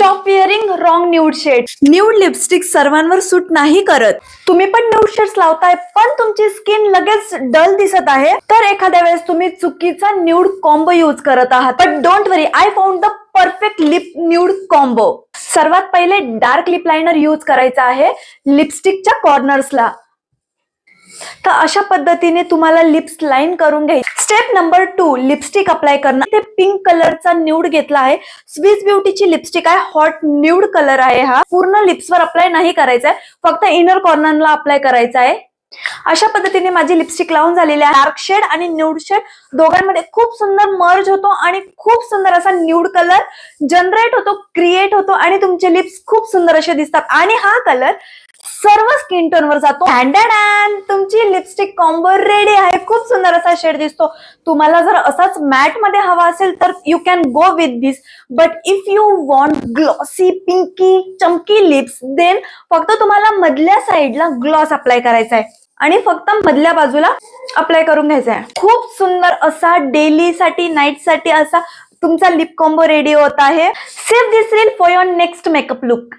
Stop wearing wrong nude shades. Nude lipstick सर्वांवर सूट नाही करत. तुम्ही पण न्यूड शेड्स लावताय पण तुमची स्किन लगेच डल दिसत आहे, तर एखाद्या वेळेस तुम्ही चुकीचा न्यूड कॉम्बो यूज करत आहात. But don't worry, I found the perfect lip nude combo. सर्वात पहिले डार्क लिप लायनर यूज करायचा आहे लिपस्टिकच्या कॉर्नर्सला. तर अशा पद्धतीने तुम्हाला लिप्स लाईन करून घ्यायची. स्टेप नंबर 2, लिपस्टिक अप्लाय करणं. ते पिंक कलरचा न्यूड घेतला आहे. स्विस ब्युटीची लिपस्टिक आहे. हॉट न्यूड कलर आहे हा. पूर्ण लिप्सवर अप्लाय नाही करायचा आहे, फक्त इनर कॉर्नरला अप्लाय करायचा आहे. अशा पद्धतीने माझी लिपस्टिक लावून झालेली आहे. डार्क शेड आणि न्यूड शेड दोघांमध्ये खूप सुंदर मर्ज होतो आणि खूप सुंदर असा न्यूड कलर जनरेट होतो, क्रिएट होतो आणि तुमचे लिप्स खूप सुंदर असे दिसतात. आणि हा कलर सर्व स्किन टोनवर जातो. तुमची लिपस्टिक कॉम्बो रेडी आहे. खूप सुंदर असा शेड दिसतो. तुम्हाला जर असाच मॅट मध्ये हवा असेल तर you can go with this. But if you want glossy pinky चमकी लिप्स, देन फक्त तुम्हाला मधल्या साईडला ग्लॉस अप्लाय करायचा आहे आणि फक्त मधल्या बाजूला अप्लाय करून घ्यायचा आहे. खूप सुंदर असा डेली साठी, नाईट साठी असा तुमचा लिप कॉम्बो रेडी होत आहे. Save this reel for your next makeup look.